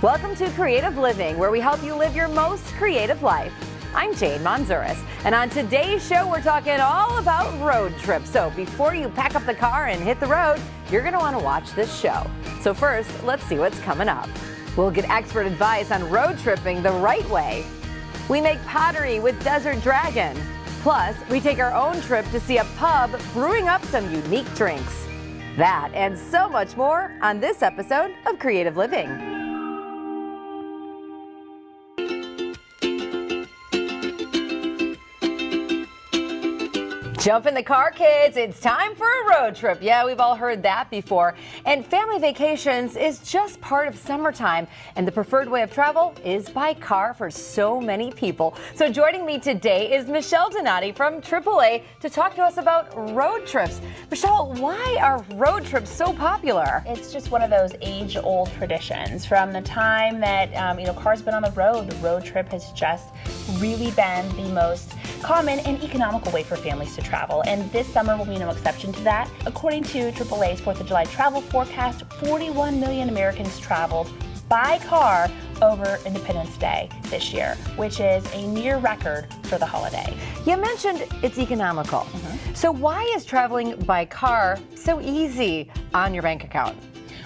Welcome to Creative Living, where we help you live your most creative life. I'm Jane Manzuris, and on today's show, we're talking all about road trips. So before you pack up the car and hit the road, you're going to want to watch this show. So first, let's see what's coming up. We'll get expert advice on road tripping the right way. We make pottery with Desert Dragon. Plus, we take our own trip to see a pub brewing up some unique drinks. That and so much more on this episode of Creative Living. Jump in the car, kids. It's time for a road trip. Yeah, we've all heard that before. And family vacations is just part of summertime. And the preferred way of travel is by car for so many people. So joining me today is Michelle Donati from AAA to talk to us about road trips. Michelle, why are road trips so popular? It's just one of those age-old traditions. From the time that cars been on the road trip has just really been the most common and economical way for families to travel, and this summer will be no exception to that. According to AAA's 4th of July travel forecast, 41 million Americans traveled by car over Independence Day this year, which is a near record for the holiday. You mentioned it's economical. So why is traveling by car so easy on your bank account?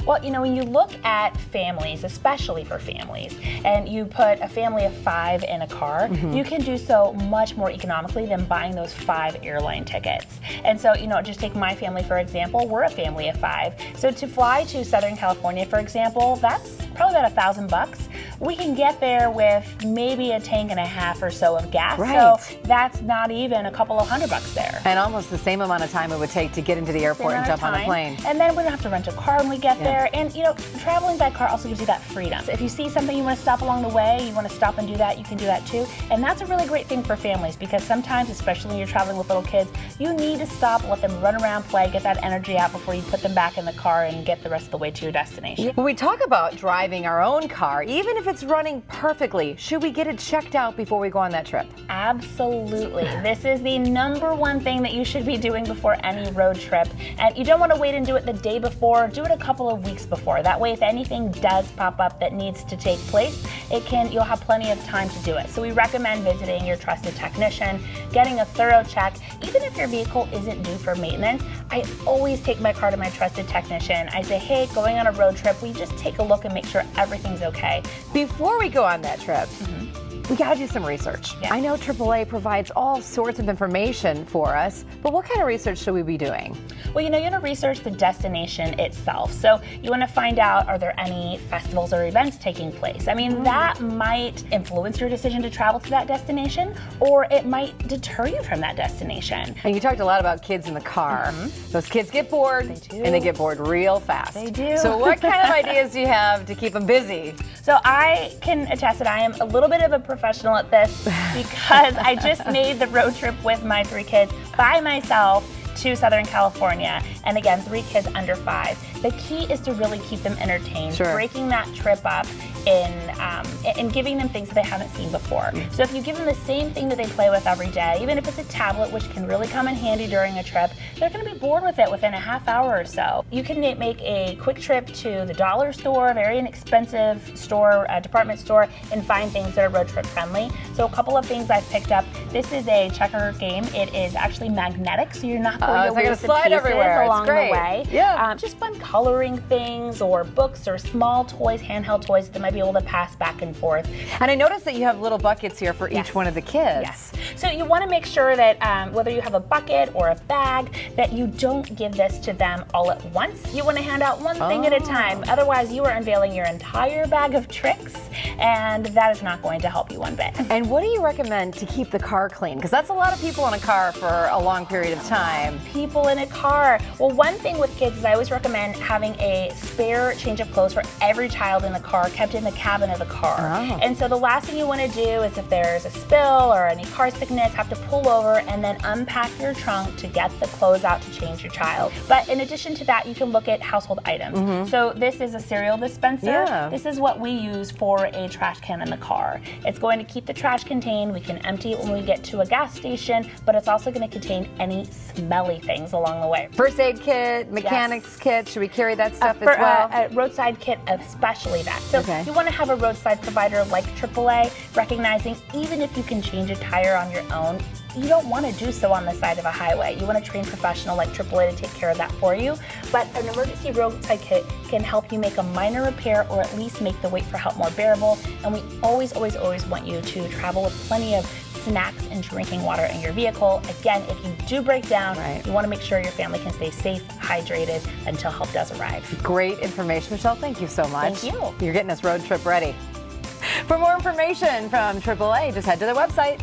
Well, when you look at families, especially for families, and you put a family of 5 in a car, you can do so much more economically than buying those 5 airline tickets. And so, just take my family, for example. We're a family of 5. So to fly to Southern California, for example, that's probably about $1,000. We can get there with maybe a tank and a half or so of gas. Right. So that's not even a couple of $100 there. And almost the same amount of time it would take to get into the airport and jump on a plane. And then we don't have to rent a car when we get there. And traveling by car also gives you that freedom. So if you see something you want to stop along the way, you want to stop and do that, you can do that too. And that's a really great thing for families, because sometimes, especially when you're traveling with little kids, you need to stop, let them run around, play, get that energy out before you put them back in the car and get the rest of the way to your destination. When we talk about driving our own car, even if it's running perfectly, should we get it checked out before we go on that trip? Absolutely. This is the #1 thing that you should be doing before any road trip. And you don't want to wait and do it the day before. Do it a couple of weeks before. That way, if anything does pop up that needs to take place, you'll have plenty of time to do it. So we recommend visiting your trusted technician, getting a thorough check. Even if your vehicle isn't due for maintenance, I always take my car to my trusted technician. I say, hey, going on a road trip, we just take a look and make sure everything's okay. Before we go on that trip, we got to do some research. Yes. I know AAA provides all sorts of information for us, but what kind of research should we be doing? Well, you want to research the destination itself. So you want to find out, are there any festivals or events taking place? I mean, that might influence your decision to travel to that destination, or it might deter you from that destination. And you talked a lot about kids in the car. Those kids get bored, They do. and they get bored real fast. They do. So what kind of ideas do you have to keep them busy? So I can attest that I am a little bit of a professional at this, because I just made the road trip with my 3 kids by myself to Southern California, and again, 3 kids under 5. The key is to really keep them entertained, breaking that trip up in giving them things that they haven't seen before. So if you give them the same thing that they play with every day, even if it's a tablet, which can really come in handy during a trip, they're going to be bored with it within a half hour or so. You can make a quick trip to the dollar store, a very inexpensive store, a department store, and find things that are road trip friendly. So a couple of things I've picked up. This is a checker game. It is actually magnetic, so you're not going to lose the pieces along the way. Yeah. Just fun coloring things, or books, or small toys, handheld toys that might be able to pass back and forth. And I noticed that you have little buckets here for each one of the kids. Yes. So you want to make sure that whether you have a bucket or a bag, that you don't give this to them all at once. You want to hand out one thing at a time. Otherwise, you are unveiling your entire bag of tricks, and that is not going to help you one bit. And what do you recommend to keep the car clean? Because that's a lot of people in a car for a long period of time. People in a car. Well, one thing with kids is I always recommend having a spare change of clothes for every child in the car, kept in the cabin of the car. And so the last thing you want to do is, if there's a spill or any car sickness, have to pull over and then unpack your trunk to get the clothes out to change your child. But in addition to that, you can look at household items. So this is a cereal dispenser. This is what we use for a a trash can in the car. It's going to keep the trash contained. We can empty it when we get to a gas station, but it's also going to contain any smelly things along the way. First aid kit, mechanics kit, should we carry that stuff as For well? a roadside kit, especially that. So Okay. you want to have a roadside provider like AAA, recognizing even if you can change a tire on your own, you don't want to do so on the side of a highway. You want a trained professional like AAA to take care of that for you. But an emergency roadside kit can help you make a minor repair or at least make the wait for help more bearable. And we always, always, always want you to travel with plenty of snacks and drinking water in your vehicle. Again, if you do break down, you want to make sure your family can stay safe, hydrated until help does arrive. Great information, Michelle. Thank you so much. Thank you. You're getting us road trip ready. For more information from AAA, just head to their website.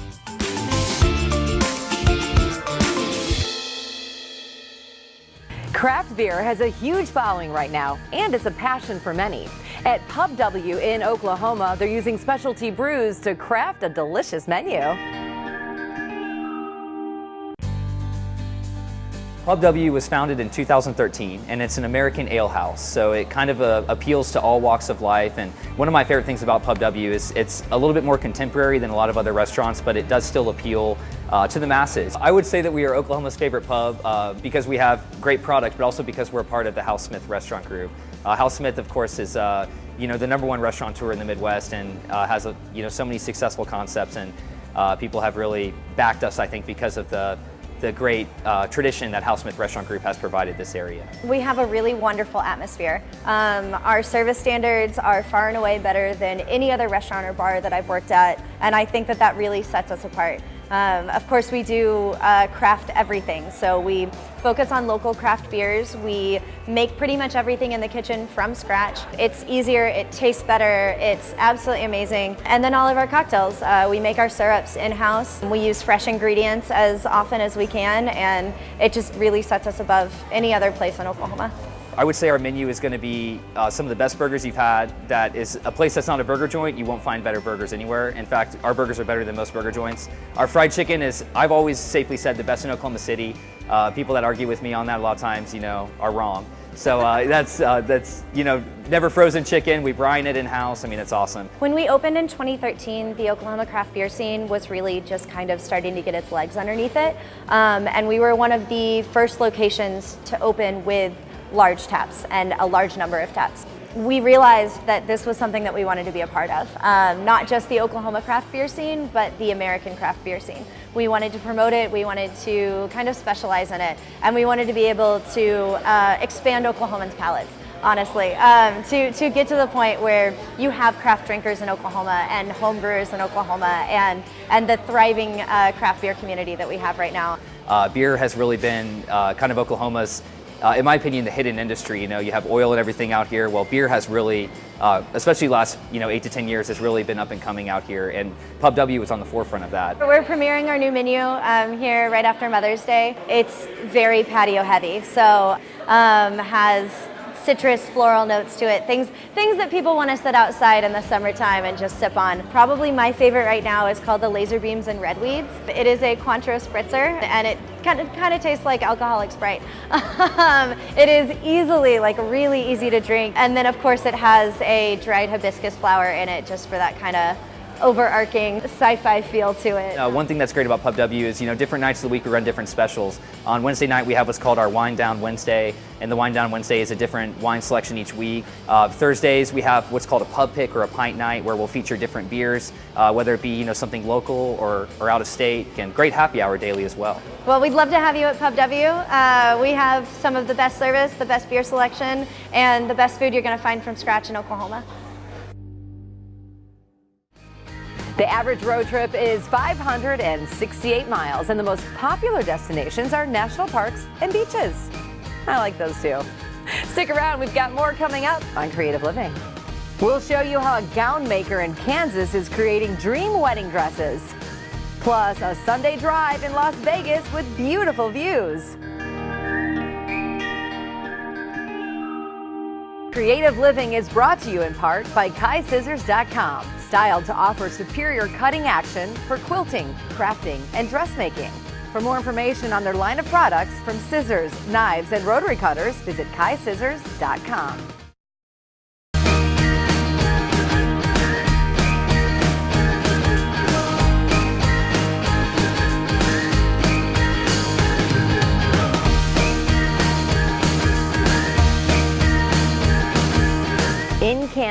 Craft beer has a huge following right now, and it's a passion for many. At Pub W in Oklahoma, they're using specialty brews to craft a delicious menu. Pub W was founded in 2013, and it's an American ale house, so it kind of appeals to all walks of life. And one of my favorite things about Pub W is it's a little bit more contemporary than a lot of other restaurants, but it does still appeal to the masses. I would say that we are Oklahoma's favorite pub because we have great product, but also because we're a part of the House Smith restaurant group. House Smith, of course, is the #1 restaurateur in the Midwest, and has so many successful concepts, and people have really backed us, I think, because of the great tradition that House Smith Restaurant Group has provided this area. We have a really wonderful atmosphere. Our service standards are far and away better than any other restaurant or bar that I've worked at, and I think that that really sets us apart. Of course, we do craft everything, so we focus on local craft beers. We make pretty much everything in the kitchen from scratch. It's easier, it tastes better, it's absolutely amazing. And then all of our cocktails, we make our syrups in-house. We use fresh ingredients as often as we can, and it just really sets us above any other place in Oklahoma. I would say our menu is going to be some of the best burgers you've had. That is a place that's not a burger joint. You won't find better burgers anywhere. In fact, our burgers are better than most burger joints. Our fried chicken is, I've always safely said, the best in Oklahoma City. People that argue with me on that a lot of times, are wrong. So that's never frozen chicken. We brine it in-house. I mean, it's awesome. When we opened in 2013, the Oklahoma craft beer scene was really just kind of starting to get its legs underneath it. And we were one of the first locations to open with large taps and a large number of taps. We realized that this was something that we wanted to be a part of, not just the Oklahoma craft beer scene, but the American craft beer scene. We wanted to promote it, we wanted to kind of specialize in it, and we wanted to be able to expand Oklahomans' palates, honestly, to get to the point where you have craft drinkers in Oklahoma and home brewers in Oklahoma and the thriving craft beer community that we have right now. Beer has really been kind of Oklahoma's, in my opinion, the hidden industry. You have oil and everything out here. Well, beer has really, especially last 8 to 10 years, has really been up and coming out here, and Pub W was on the forefront of that. We're premiering our new menu here right after Mother's Day. It's very patio heavy, so has citrus, floral notes to it, things that people want to sit outside in the summertime and just sip on. Probably my favorite right now is called the Laser Beams and Redweeds. It is a Cointreau spritzer, and it kind of tastes like alcoholic Sprite. It is easily, really easy to drink, and then of course it has a dried hibiscus flower in it just for that kind of overarching sci-fi feel to it. One thing that's great about Pub W is, different nights of the week we run different specials. On Wednesday night we have what's called our Wine Down Wednesday, and the Wine Down Wednesday is a different wine selection each week. Thursdays we have what's called a pub pick or a pint night, where we'll feature different beers, whether it be something local or out of state, and great happy hour daily as well. Well, we'd love to have you at Pub W. We have some of the best service, the best beer selection, and the best food you're going to find from scratch in Oklahoma. The average road trip is 568 miles, and the most popular destinations are national parks and beaches. I like those too. Stick around, we've got more coming up on Creative Living. We'll show you how a gown maker in Kansas is creating dream wedding dresses. Plus, a Sunday drive in Las Vegas with beautiful views. Creative Living is brought to you in part by KaiScissors.com, styled to offer superior cutting action for quilting, crafting, and dressmaking. For more information on their line of products, from scissors, knives, and rotary cutters, visit KaiScissors.com.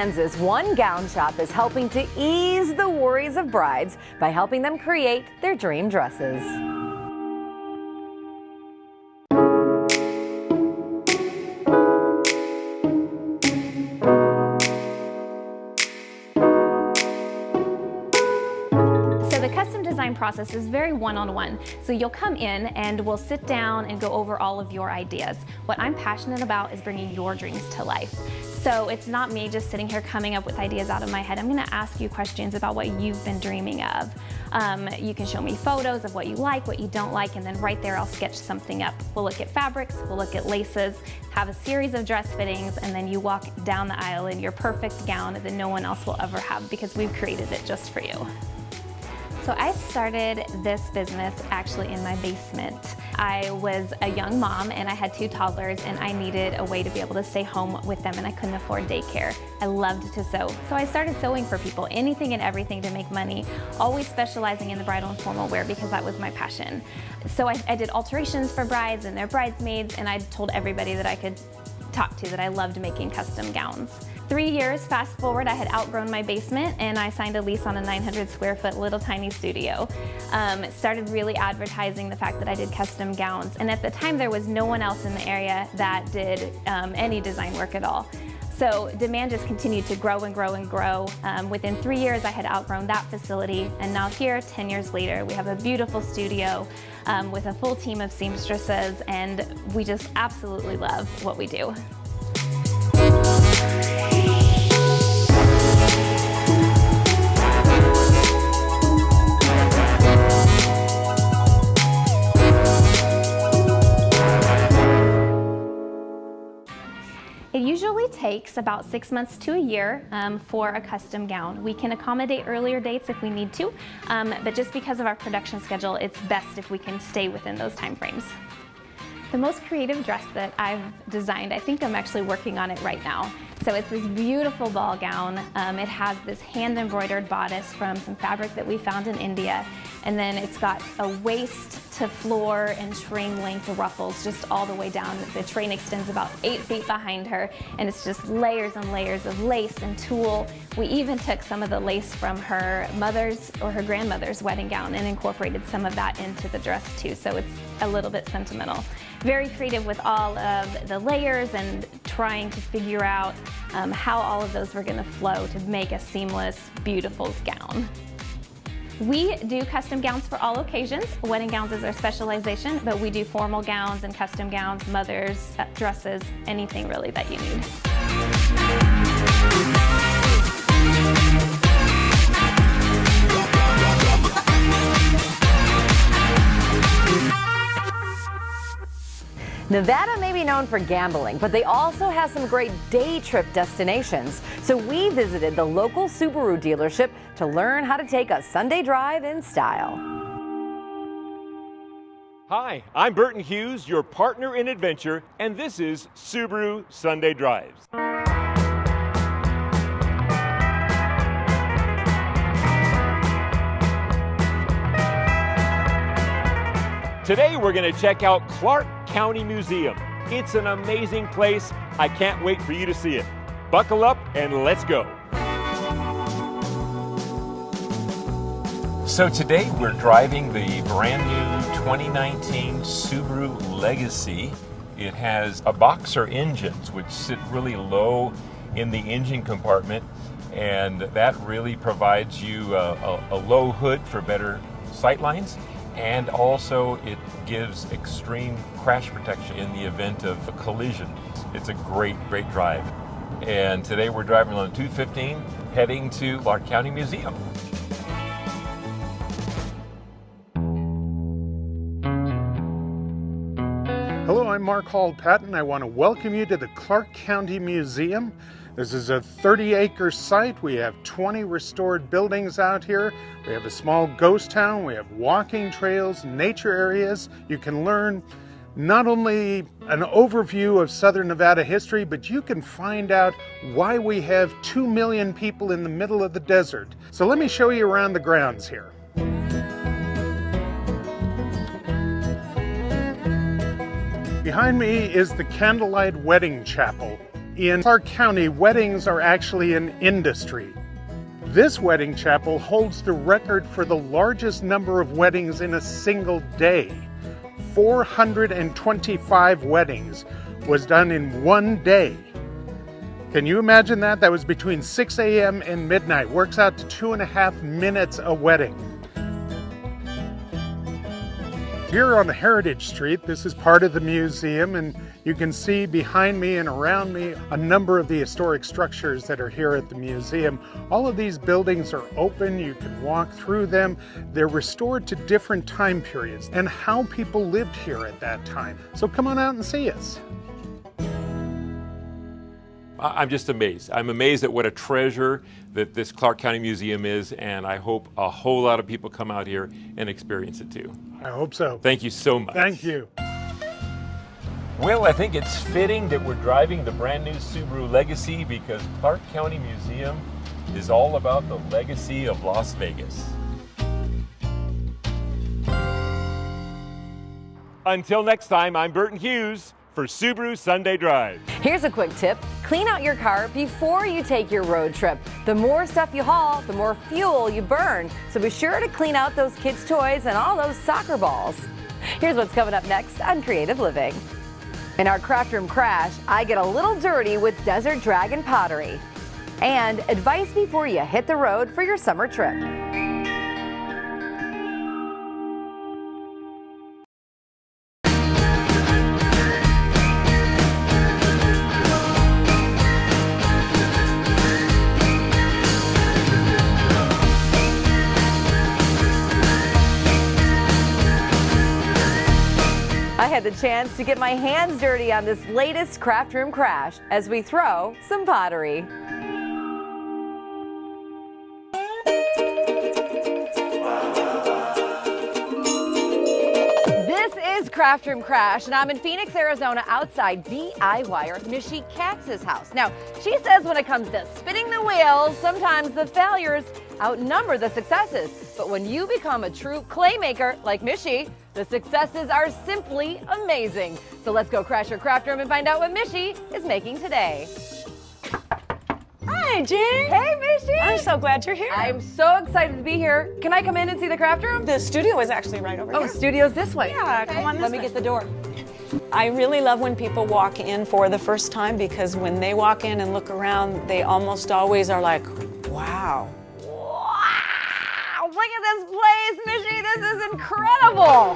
Kansas, one gown shop is helping to ease the worries of brides by helping them create their dream dresses. The custom design process is very one-on-one. So you'll come in and we'll sit down and go over all of your ideas. What I'm passionate about is bringing your dreams to life. So it's not me just sitting here coming up with ideas out of my head. I'm gonna ask you questions about what you've been dreaming of. You can show me photos of what you like, what you don't like, and then right there I'll sketch something up. We'll look at fabrics, we'll look at laces, have a series of dress fittings, and then you walk down the aisle in your perfect gown that no one else will ever have because we've created it just for you. So I started this business actually in my basement. I was a young mom and I had 2 toddlers and I needed a way to be able to stay home with them and I couldn't afford daycare. I loved to sew. So I started sewing for people, anything and everything to make money, always specializing in the bridal and formal wear because that was my passion. So I did alterations for brides and their bridesmaids, and I told everybody that I could talk to that I loved making custom gowns. 3 years fast forward, I had outgrown my basement and I signed a lease on a 900 square foot little tiny studio. Started really advertising the fact that I did custom gowns, and at the time there was no one else in the area that did any design work at all. So demand just continued to grow and grow and grow. Within 3 years I had outgrown that facility, and now here 10 years later we have a beautiful studio with a full team of seamstresses, and we just absolutely love what we do. It usually takes about 6 months to a year for a custom gown. We can accommodate earlier dates if we need to, but just because of our production schedule, it's best if we can stay within those time frames. The most creative dress that I've designed, I think I'm actually working on it right now. So it's this beautiful ball gown. It has this hand embroidered bodice from some fabric that we found in India. And then it's got a waist to floor and train length ruffles just all the way down. The train extends about 8 feet behind her, and it's just layers and layers of lace and tulle. We even took some of the lace from her mother's or her grandmother's wedding gown and incorporated some of that into the dress too, so it's a little bit sentimental. Very creative with all of the layers and trying to figure out how all of those were going to flow to make a seamless, beautiful gown. We do custom gowns for all occasions. Wedding gowns is our specialization, but we do formal gowns and custom gowns, mothers, dresses, anything really that you need. Nevada may be known for gambling, but they also have some great day trip destinations. So we visited the local Subaru dealership to learn how to take a Sunday drive in style. Hi, I'm Burton Hughes, your partner in adventure, and this is Subaru Sunday Drives. Today we're going to check out Clark County Museum. It's an amazing place. I can't wait for you to see it. Buckle up and let's go. So today we're driving the brand new 2019 Subaru Legacy. It has a boxer engines which sit really low in the engine compartment, and that really provides you a low hood for better sight lines. And also it gives extreme crash protection in the event of a collision. It's a great, great drive. And today we're driving on 215 heading to Clark County Museum. Hello, I'm Mark Hall-Patton. I want to welcome you to the Clark County Museum. This is a 30-acre site. We have 20 restored buildings out here. We have a small ghost town. We have walking trails, nature areas. You can learn not only an overview of Southern Nevada history, but you can find out why we have 2 million people in the middle of the desert. So let me show you around the grounds here. Behind me is the Candlelight Wedding Chapel. In Clark County, weddings are actually an industry. This wedding chapel holds the record for the largest number of weddings in a single day. 425 weddings was done in one day. Can you imagine that? That was between 6 a.m. and midnight. Works out to 2.5 minutes a wedding. Here on Heritage Street, this is part of the museum, and you can see behind me and around me a number of the historic structures that are here at the museum. All of these buildings are open, you can walk through them. They're restored to different time periods and how people lived here at that time. So come on out and see us. I'm just amazed. I'm amazed at what a treasure that this Clark County Museum is, and I hope a whole lot of people come out here and experience it too. I hope so. Thank you so much. Thank you. Well, I think it's fitting that we're driving the brand new Subaru Legacy because Clark County Museum is all about the legacy of Las Vegas. Until next time, I'm Burton Hughes for Subaru Sunday Drive. Here's a quick tip. Clean out your car before you take your road trip. The more stuff you haul, the more fuel you burn. So be sure to clean out those kids' toys and all those soccer balls. Here's what's coming up next on Creative Living. In our craft room crash, I get a little dirty with Desert Dragon pottery. And advice before you hit the road for your summer trip. I had the chance to get my hands dirty on this latest craft room crash as we throw some pottery. This is Craft Room Crash, and I'm in Phoenix, Arizona, outside DIYer Missy Katz's house. Now, she says when it comes to spinning the wheels, sometimes the failures outnumber the successes. But when you become a true clay maker like Missy, the successes are simply amazing. So let's go crash her craft room and find out what Missy is making today. Hi, Jane. Hey, Missy. I'm so glad you're here. I'm so excited to be here. Can I come in and see the craft room? The studio is actually right over Oh, here. studio's this way. Yeah, come on this Let me way. get the door. I really love when people walk in for the first time because when they walk in and look around, they almost always are like, wow. Wow, look at this place, Missy. This is incredible.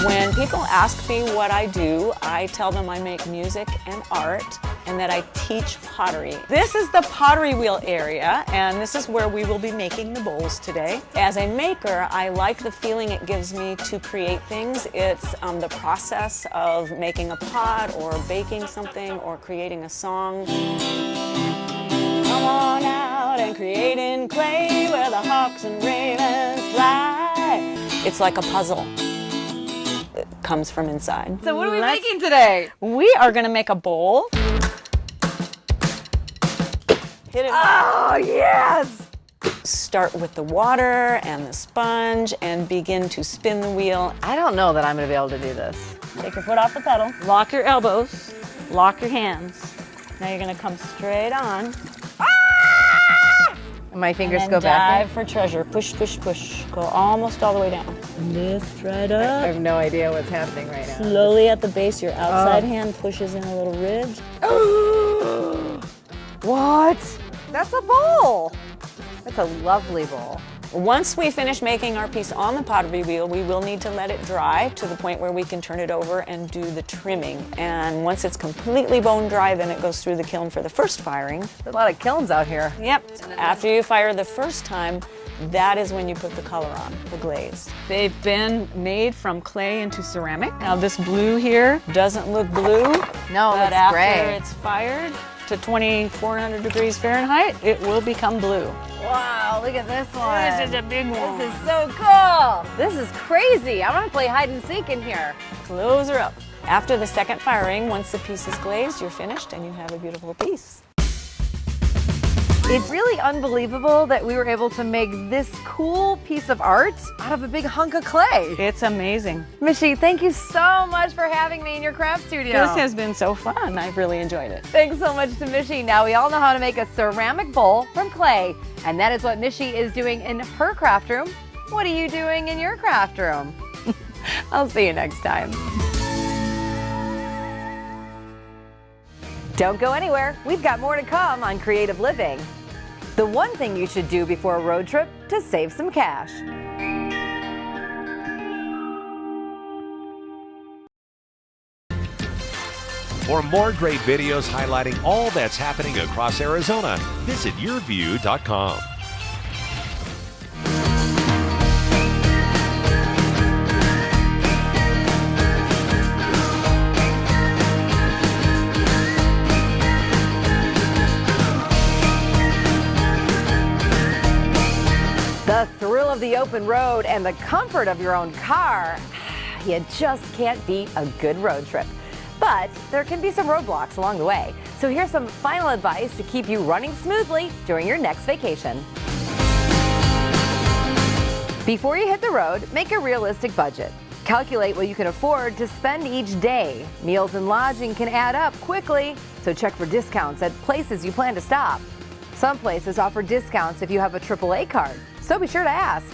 When people ask me what I do, I tell them I make music and art and that I teach pottery. This is the pottery wheel area, and this is where we will be making the bowls today. As a maker, I like the feeling it gives me to create things. It's the process of making a pot or baking something or creating a song. Come on out and create in clay where the hawks and ravens fly. It's like a puzzle. It comes from inside. So what are we making today? We are going to make a bowl. Hit it. Oh, yes. Start with the water and the sponge and begin to spin the wheel. I don't know that I'm going to be able to do this. Take your foot off the pedal. Lock your elbows. Lock your hands. Now you're going to come straight on. My fingers And go then back. dive for treasure. Push, push, push. Go almost all the way down. Lift right I up. have no idea what's happening right now. Slowly at the base, your outside hand pushes in a little ridge. What? That's a bowl. That's a lovely bowl. Once we finish making our piece on the pottery wheel, we will need to let it dry to the point where we can turn it over and do the trimming. And once it's completely bone dry, then it goes through the kiln for the first firing. There's a lot of kilns out here. Yep. After you fire the first time, that is when you put the color on, the glaze. They've been made from clay into ceramic. Now this blue here doesn't look blue, No, but it's after gray. it's fired to 2,400 degrees Fahrenheit, it will become blue. Wow, look at this one. This is a big one. This is so cool. This is crazy. I want to play hide and seek in here. Close her up. After the second firing, once the piece is glazed, you're finished and you have a beautiful piece. It's really unbelievable that we were able to make this cool piece of art out of a big hunk of clay. It's amazing. Mishi, thank you so much for having me in your craft studio. This has been so fun. I've really enjoyed it. Thanks so much to Mishi. Now we all know how to make a ceramic bowl from clay, and that is what Mishi is doing in her craft room. What are you doing in your craft room? I'll see you next time. Don't go anywhere. We've got more to come on Creative Living. The one thing you should do before a road trip to save some cash. For more great videos highlighting all that's happening across Arizona, visit Yurview.com. The thrill of the open road and the comfort of your own car, you just can't beat a good road trip. But there can be some roadblocks along the way. So here's some final advice to keep you running smoothly during your next vacation. Before you hit the road, make a realistic budget. Calculate what you can afford to spend each day. Meals and lodging can add up quickly, so check for discounts at places you plan to stop. Some places offer discounts if you have a AAA card, so be sure to ask.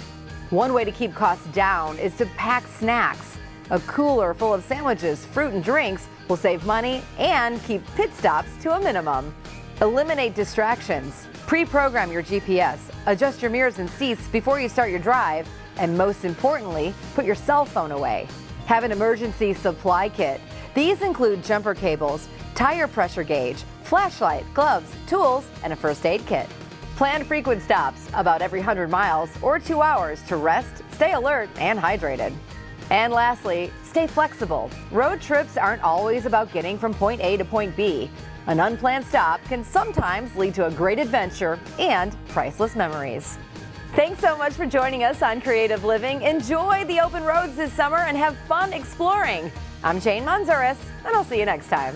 One way to keep costs down is to pack snacks. A cooler full of sandwiches, fruit, and drinks will save money and keep pit stops to a minimum. Eliminate distractions. Pre-program your GPS, adjust your mirrors and seats before you start your drive, and most importantly, put your cell phone away. Have an emergency supply kit. These include jumper cables, tire pressure gauge, flashlight, gloves, tools, and a first aid kit. Plan frequent stops, about every 100 miles or 2 hours, to rest, stay alert, and hydrated. And lastly, stay flexible. Road trips aren't always about getting from point A to point B. An unplanned stop can sometimes lead to a great adventure and priceless memories. Thanks so much for joining us on Creative Living. Enjoy the open roads this summer and have fun exploring. I'm Jane Manzuris, and I'll see you next time.